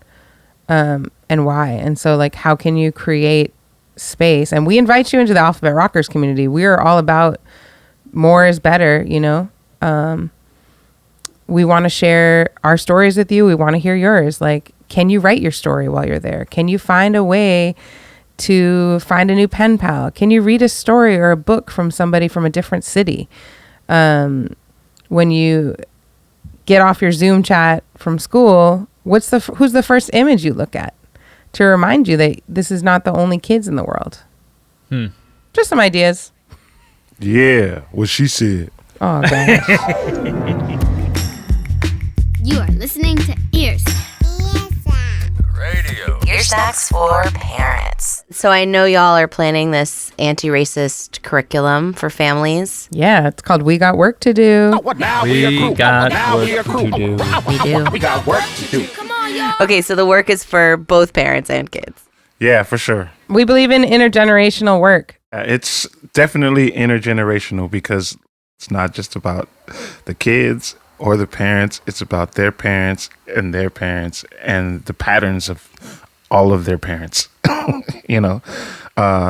and why? And so, like, how can you create space? And we invite you into the Alphabet Rockers community. We are all about more is better, you know. We want to share our stories with you. We want to hear yours. Like, can you write your story while you're there? Can you find a way to find a new pen pal? Can you read a story or a book from somebody from a different city? When you get off your Zoom chat from school, who's the first image you look at to remind you that this is not the only kids in the world? Just some ideas. Yeah, what she said. Oh, gosh. You are listening to Ears Radio. Ear Snacks for Parents. So I know y'all are planning this anti-racist curriculum for families. Yeah, it's called We Got Work to Do. We got work to do. We do. We got work to do. Come on, y'all. Okay, so the work is for both parents and kids. Yeah, for sure. We believe in intergenerational work. It's definitely intergenerational, because it's not just about the kids or the parents. It's about their parents and the patterns of all of their parents. you know.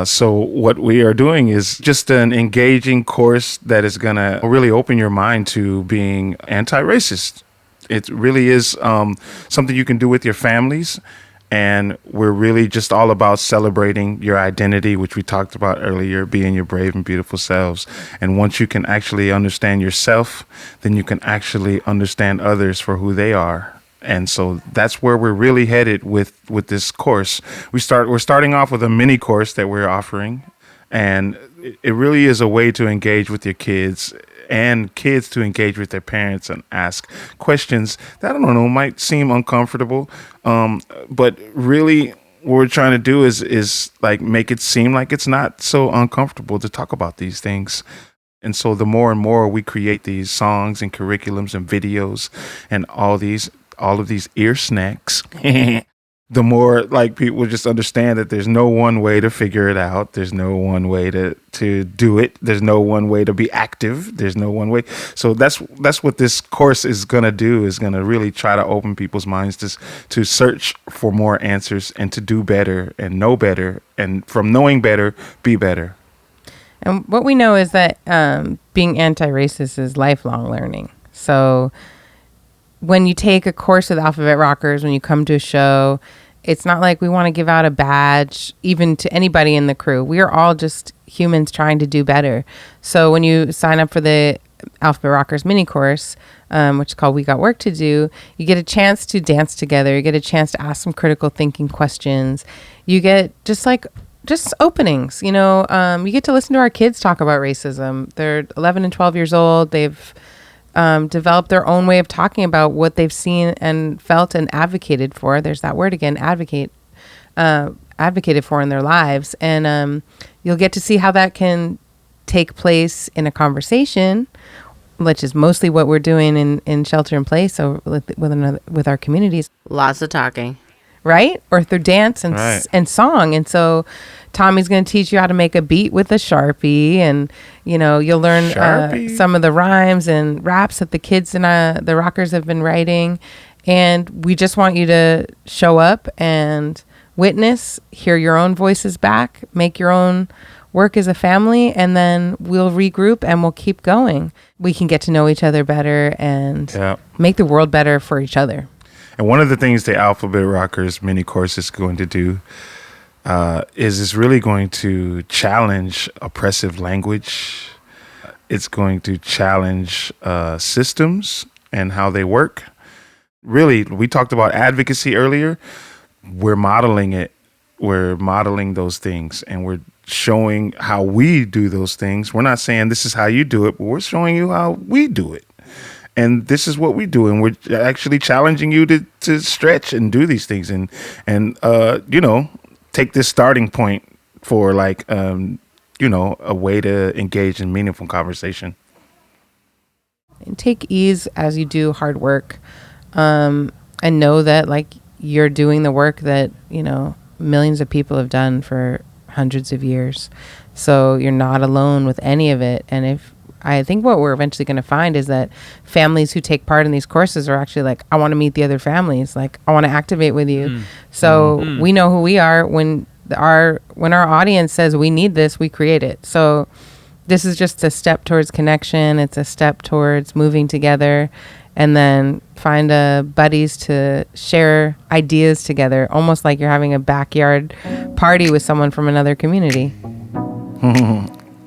So what we are doing is just an engaging course that is going to really open your mind to being anti-racist. It really is something you can do with your families. And we're really just all about celebrating your identity, which we talked about earlier, being your brave and beautiful selves. And once you can actually understand yourself, then you can actually understand others for who they are. And so that's where we're really headed with this course. We're starting off with a mini course that we're offering. And it really is a way to engage with your kids and kids to engage with their parents and ask questions that, I don't know, might seem uncomfortable. But really what we're trying to do is like make it seem like it's not so uncomfortable to talk about these things. And so the more and more we create these songs and curriculums and videos and all of these ear snacks, the more like people just understand that there's no one way to figure it out. There's no one way to do it. There's no one way to be active. There's no one way. So that's what this course is going to do, is going to really try to open people's minds to search for more answers and to do better and know better. And from knowing better, be better. And what we know is that being anti-racist is lifelong learning. So when you take a course with Alphabet Rockers, when you come to a show, it's not like we want to give out a badge even to anybody in the crew. We are all just humans trying to do better. So when you sign up for the Alphabet Rockers mini course, which is called We Got Work to Do, you get a chance to dance together. You get a chance to ask some critical thinking questions. You get just openings, you get to listen to our kids talk about racism. They're 11 and 12 years old. They've developed their own way of talking about what they've seen and felt and advocated for. There's that word again, advocated for in their lives. And you'll get to see how that can take place in a conversation, which is mostly what we're doing in Shelter in Place with our communities. Lots of talking. Right? Or through dance and song. And so Tommy's going to teach you how to make a beat with a Sharpie, and you'll learn some of the rhymes and raps that the kids and the rockers have been writing. And we just want you to show up and witness, hear your own voices back, make your own work as a family, and then we'll regroup and we'll keep going. We can get to know each other better and make the world better for each other. And one of the things the Alphabet Rockers mini course is going to do is it's really going to challenge oppressive language. It's going to challenge systems and how they work. Really, we talked about advocacy earlier. We're modeling it. We're modeling those things, and we're showing how we do those things. We're not saying this is how you do it, but we're showing you how we do it. And this is what we do, and we're actually challenging you to stretch and do these things, and take this starting point for a way to engage in meaningful conversation. And take ease as you do hard work, and know that you're doing the work that millions of people have done for hundreds of years. So you're not alone with any of it. And I think what we're eventually going to find is that families who take part in these courses are actually I want to meet the other families. I want to activate with you. So we know who we are. When our audience says we need this, we create it. So this is just a step towards connection. It's a step towards moving together, and then find buddies to share ideas together, almost like you're having a backyard party with someone from another community.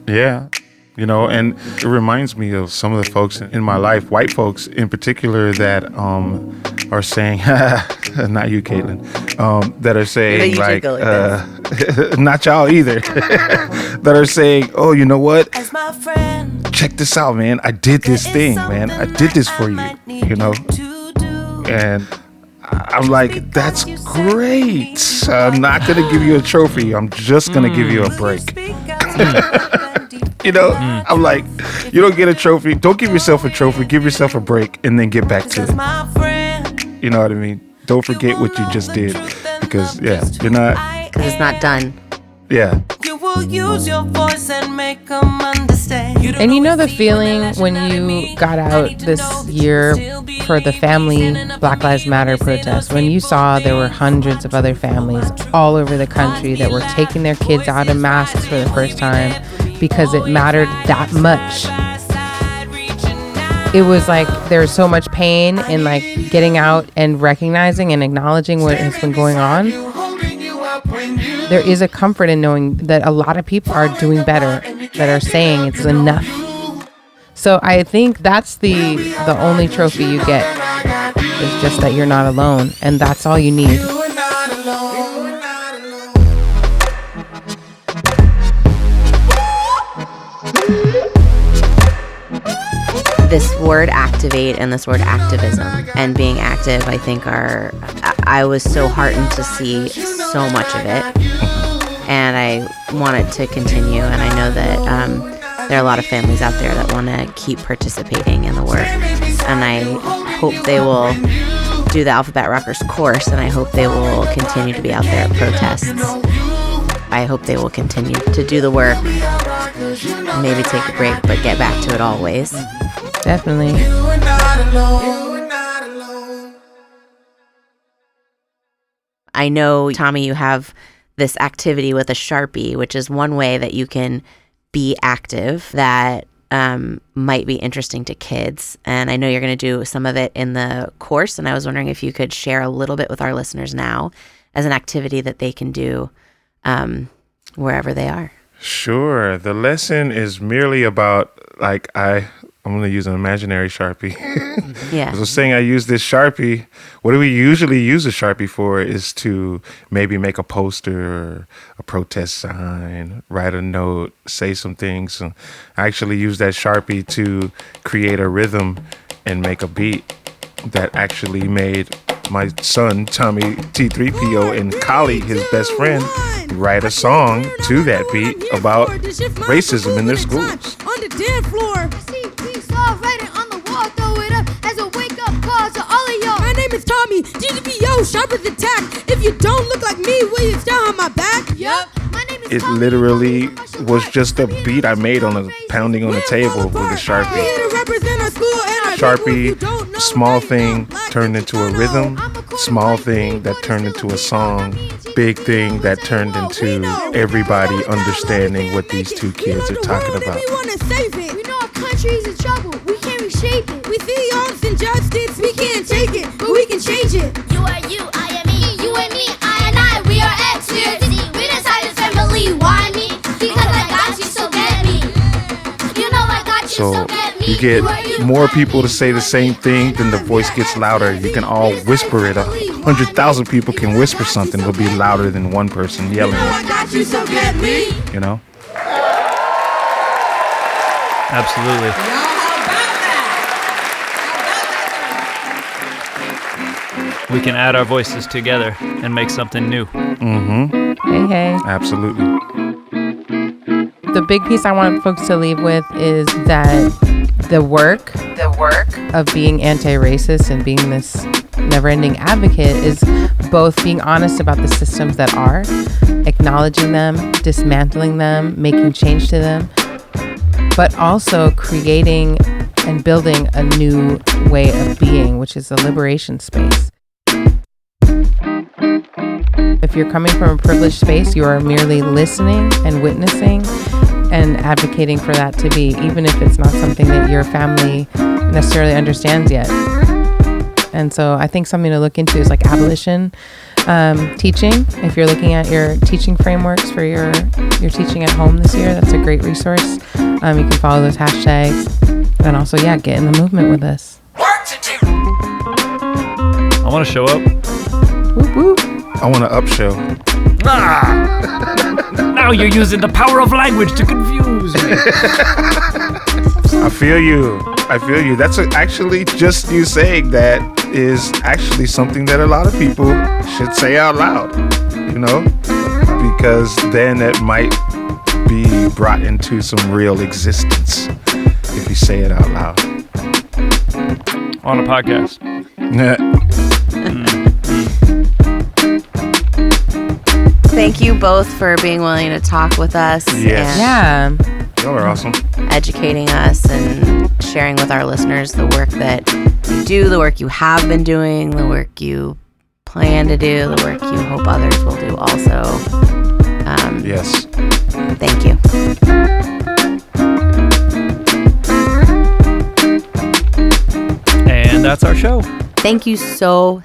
Yeah. And it reminds me of some of the folks in my life, white folks in particular, that are saying, not you, Kaitlin, that are saying not y'all either, that are saying, oh, you know what? Check this out, man. I did this thing, man. I did this for you, And I'm like, that's great. I'm not going to give you a trophy. I'm just going to give you a break. I'm like, you don't get a trophy. Don't give yourself a trophy. Give yourself a break and then get back to it. You know what I mean? Don't forget what you just did, because you're not. Because it's not done. Yeah. will use your voice and make them understand. And you know the feeling when you got out this year for the family Black Lives Matter protest, when you saw there were hundreds of other families all over the country that were taking their kids out in masks for the first time because it mattered that much. It was like there's so much pain in like getting out and recognizing and acknowledging what has been going on. There is a comfort in knowing that a lot of people are doing better, that are saying it's enough. So I think that's the only trophy you get, is just that you're not alone, and that's all you need. This word activate and this word activism and being active, I think I was so heartened to see so much of it, and I want it to continue, and I know that there are a lot of families out there that want to keep participating in the work, and I hope they will do the Alphabet Rockers course, and I hope they will continue to be out there at protests. I hope they will continue to do the work, maybe take a break, but get back to it always. Definitely. I know, Tommy, you have this activity with a Sharpie, which is one way that you can be active that might be interesting to kids. And I know you're going to do some of it in the course. And I was wondering if you could share a little bit with our listeners now as an activity that they can do wherever they are. Sure. The lesson is merely about, like, I'm going to use an imaginary Sharpie. Yeah. As I was saying, I use this Sharpie. What do we usually use a Sharpie for is to maybe make a poster or a protest sign, write a note, say some things. So I actually use that Sharpie to create a rhythm and make a beat that actually made my son, Tommy T3PO, and Kali, his best friend, write a song to that beat about racism in their schools. On the dance floor. Write it on the wall, throw it up as a wake-up call to all of y'all. My name is Tommy, GDPO, sharp as a tack. If you don't look like me, will you stand on my back? Yep. My name is It Tommy. literally was just a beat I made on pounding on the table with a Sharpie. We're here to represent our school and our Sharpie, people who don't know small black thing people. turned into a rhythm, small thing that turned into a song, big thing that turned into everybody understanding what these two kids are talking about. We want to save it. We know our country is in trouble. We can't reshape it. We see all this injustice. We can't take it, but we can change it. You are you, I am me. You and me, I and I. We are X, we are Z. We decided family. Why me? Because I got you, so get me. You know I got you, So so get me. you get more people to say the same thing, then the voice gets louder. You can all whisper it. 100,000 people can whisper something. It'll be louder than one person yelling I it, got you, so get me. you know? Absolutely. We can add our voices together and make something new. Mm-hmm. Hey. Absolutely. The big piece I want folks to leave with is that the work of being anti-racist and being this never-ending advocate is both being honest about the systems that are, acknowledging them, dismantling them, making change to them, but also creating and building a new way of being, which is a liberation space. If you're coming from a privileged space, you are merely listening and witnessing and advocating for that to be, even if it's not something that your family necessarily understands yet. And so I think something to look into is like abolition teaching. If you're looking at your teaching frameworks for your teaching at home this year, that's a great resource. You can follow those hashtags and also, get in the movement with us. I want to show up. Whoop, whoop. I want to upshow. Now you're using the power of language to confuse me. I feel you. That's actually just you saying that is actually something that a lot of people should say out loud, you know? Because then it might be brought into some real existence if you say it out loud. On a podcast. Thank you both for being willing to talk with us. Yes. And Y'all are awesome. educating us and sharing with our listeners the work that you do, the work you have been doing, the work you plan to do, the work you hope others will do also. Yes. Thank you. And that's our show. Thank you so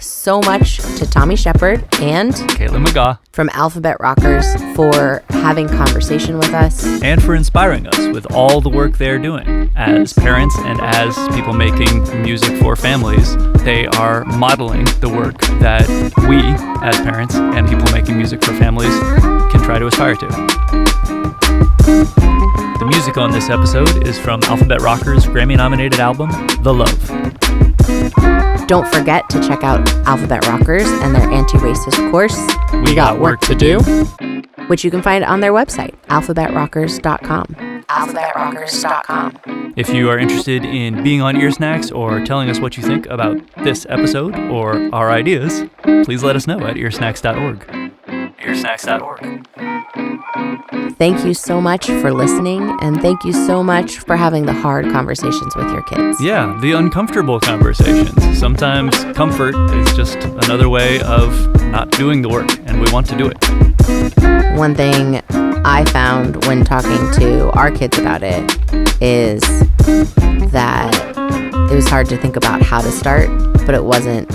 much to Tommy Shepard and Kaitlin McGaw. from Alphabet Rockers for having conversation with us. And for inspiring us with all the work they're doing. As parents and as people making music for families, they are modeling the work that we, as parents and people making music for families, can try to aspire to. The music on this episode is from Alphabet Rockers' Grammy-nominated album, The Love. Don't forget to check out Alphabet Rockers and their anti-racist course, We Got Work to Do, which you can find on their website, alphabetrockers.com. alphabetrockers.com. If you are interested in being on Ear Snacks or telling us what you think about this episode or our ideas, please let us know at earsnacks.org. earsnacks.org. Thank you so much for listening, and thank you so much for having the hard conversations with your kids. Yeah, the uncomfortable conversations. Sometimes comfort is just another way of not doing the work, and we want to do it. One thing I found when talking to our kids about it is that it was hard to think about how to start, but it wasn't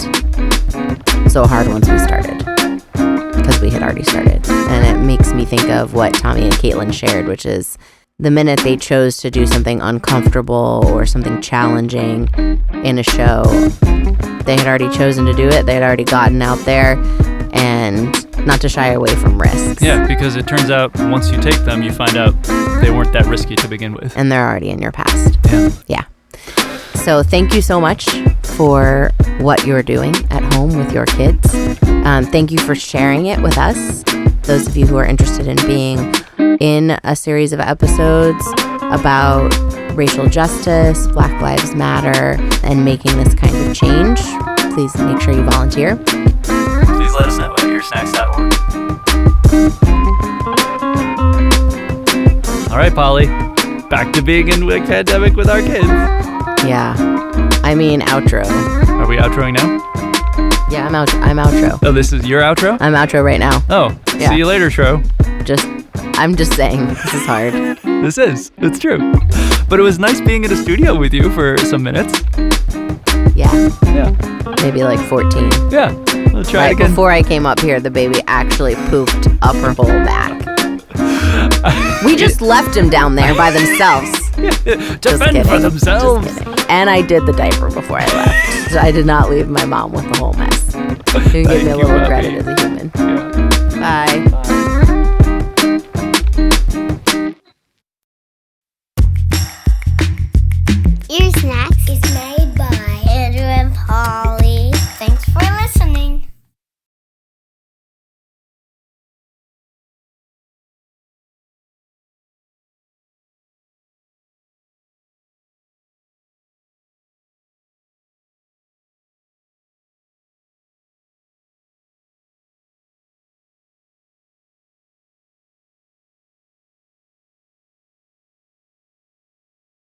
so hard once we started, because we had already started. And it makes me think of what Tommy and Kaitlin shared, which is the minute they chose to do something uncomfortable or something challenging in a show, they had already chosen to do it. They had already gotten out there, and not to shy away from risks. Yeah, because it turns out once you take them, you find out they weren't that risky to begin with. And they're already in your past. Yeah. So thank you so much for what you're doing at home with your kids. Thank you for sharing it with us. Those of you who are interested in being in a series of episodes about racial justice, Black Lives Matter, and making this kind of change, please make sure you volunteer. Please let us know at earsnacks.org. All right, Polly. Back to being in the pandemic with our kids. Yeah. I mean, outro. Are we outroing now? Yeah, I'm outro. Oh, this is your outro? I'm outro right now. Oh, Yeah. See you later, Tro. I'm just saying, this is hard. It's true. But it was nice being in a studio with you for some minutes. Yeah. Yeah. Maybe like 14. Yeah. We'll try Right again. before I came up here, the baby actually pooped up her whole back. We just left him down there by themselves. To fend for themselves. Just kidding. And I did the diaper before I left. So I did not leave my mom with the whole mess. You can give me a Thank you, little Bobby. credit as a human. Yeah.